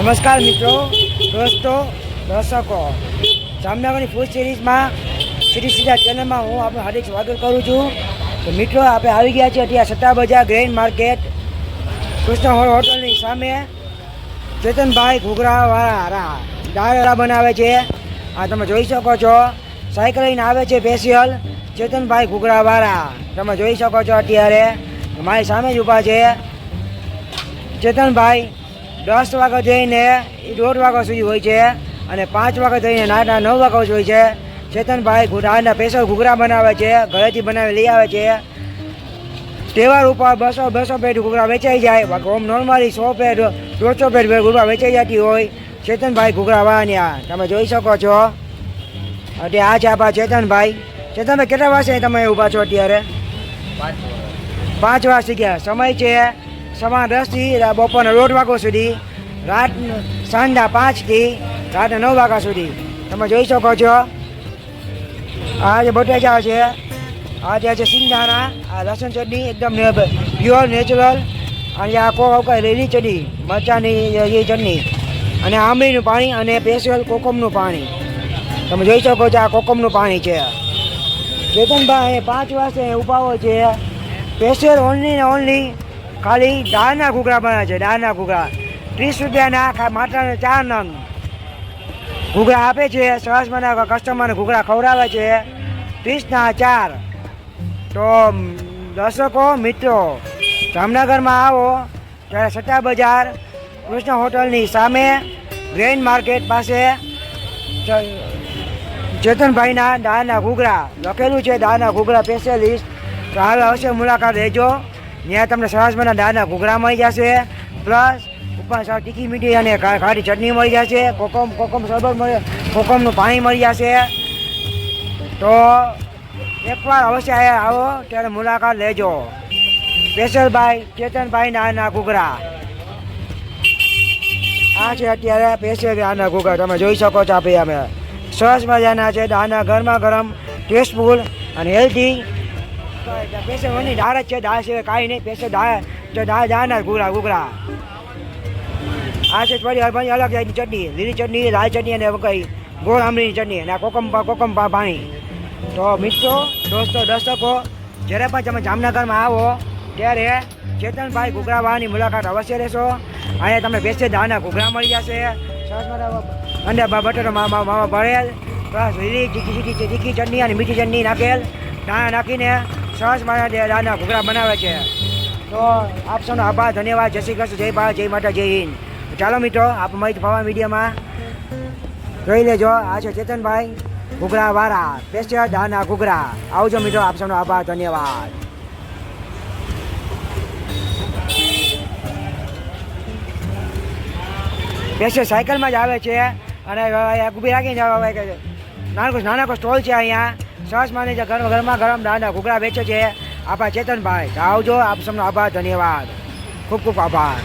નમસ્કાર મિત્રો, દોસ્તો, દર્શકો, જામનગરની ફૂડ સિરીઝમાં સીધા ચેનલમાં હું આપણું હાર્દિક સ્વાગત કરું છું. તો મિત્રો, આપણે આવી ગયા છીએ અત્યારે સત્તા બજાર ગ્રેન માર્કેટ કૃષ્ણ હોટલની સામે. ચેતનભાઈ ઘૂઘરાવાળા દાળ બનાવે છે. આ તમે જોઈ શકો છો. સાયકલ લઈને આવે છે સ્પેશિયલ ચેતનભાઈ ઘૂઘરાવાળા. તમે જોઈ શકો છો અત્યારે મારી સામે જ ઊભા છે ચેતનભાઈ. 10 વાગે જઈને 1:30 વાગ્યા સુધી હોય છે અને 5 વાગે જઈને 9 વાગ્યા હોય છે. ચેતનભાઈ ઘૂઘરાના સ્પેશિયલ ઘૂઘરા બનાવે છે, ઘરેથી બનાવી લઈ આવે છે. તહેવાર ઉપર 200 પેટ ઘૂઘરા વેચાઈ જાય. ઓમ નોર્મલી 100 પેટ 150 પેટ ઘૂઘરા વેચાઈ જતી હોય ચેતનભાઈ ઘૂઘરાવાળાની. તમે જોઈ શકો છો અત્યારે આ છે આપણા ચેતનભાઈ. ચેતનભાઈ કેટલા વાગે તમે ઊભા છો અત્યારે? 5 વાગી ગયા. સમય છે સવા 10 થી બપોરના 1:30 વાગ્યા સુધી, સાંજના 5 થી રાતના 9 વાગ્યા સુધી. તમે જોઈ શકો છો. આ જે બટેટા છે, આ જે છે સિંગદાણા, આ લસણ ચટણી એકદમ પ્યોર નેચરલ, અને આ લીલી ચટણી મરચાંની એ ચટણી, અને આંબલીનું પાણી અને સ્પેશિયલ કોકમનું પાણી. તમે જોઈ શકો છો આ કોકમનું પાણી છે. ચેતનભાઈ 5 વાગે ઊભા હોય છે. સ્પેશિયલ ઓનલી ને ઓનલી ખાલી દાળના ઘૂઘરા બને છે. દાળના ઘૂઘરા 30 રૂપિયાના માત્ર 4 નંગ ઘૂઘરા આપે છે. સરસ મને કસ્ટમરને ઘૂઘરા ખવડાવે છે 30ના 4. તો દર્શકો મિત્રો, જામનગરમાં આવો ત્યારે સત્તા બજાર કૃષ્ણ હોટલની સામે ગ્રેન માર્કેટ પાસે ચેતનભાઈના દાળના ઘૂઘરા લખેલું છે. દાળના ઘૂઘરા સ્પેશિયલિસ્ટ. તો હવે અવશ્ય મુલાકાત લેજો. ત્યાં તમને સરસ મજાના દાળના ઘૂઘરા મળી જશે, પ્લસ ઉપર તીખી મીઠી અને ખાટી ચટણી મળી જશે, કોકમ શરબત મળે, કોકમનું પાણી મળી જશે. તો એકવાર અવશ્ય આવો ત્યારે મુલાકાત લેજો. સ્પેશિયલ ભાઈ ચેતનભાઈ દાળના ઘૂઘરા. આ છે અત્યારે સ્પેશિયલ દાળના ઘૂઘરા. તમે જોઈ શકો છો. આપણે અમે સરસ મજાના છે દાળના, ગરમા ગરમ, ટેસ્ટફુલ અને હેલ્ધી. સ્પેશિયલ ઓનલી દાળ જ છે, દાળ સિવાય કાંઈ નહીં. સ્પેશિયલ દાળના ઘૂઘરા. આ છે થોડી અલગ જાતની ચટણી, લીલી ચટણી, લાલ ચટણી અને કઈ ગોળ આંબલીની ચટણી, અને આ કોકમ પાણી. તો મિત્રો, દોસ્તો, દર્શકો, જ્યારે પણ તમે જામનગરમાં આવો ત્યારે ચેતનભાઈ ઘૂઘરાવાળાની મુલાકાત અવશ્ય લેશો. અહીંયા તમને સ્પેશિયલ દાળના ઘૂઘરા મળી જશે. સરસ અને બટેટો માવા ભરેલ, પ્લસ લીલી તીખી ચટણી અને મીઠી ચટણી નાખેલ, દાણા નાખીને સરસ મારા દાળના ઘૂઘરા બનાવે છે. તો આપ સૌનો આભાર, ધન્યવાદ. જય શ્રી કૃષ્ણ, જય ભારત, જય માતા, જય હિન્દ. ચાલો મિત્રો, આપ માહિતી ફાવા મીડિયામાં જોઈ લેજો. આ છે ચેતનભાઈ ઘૂઘરાવાળા, સ્પેશિયલ દાળના ઘૂઘરા. આવજો મિત્રો, આપ સૌનો આભાર, ધન્યવાદ. સ્પેશિયલ સાયકલમાં જ આવે છે અને ઊભી રાખીને નાનકો સ્ટોલ છે અહીંયા. સરસ માની ગરમા ગરમ દાળના ઘૂઘરા વેચે છે આપણા ચેતનભાઈ. આવજો, આપ સૌનો આભાર, ધન્યવાદ, ખૂબ ખૂબ આભાર.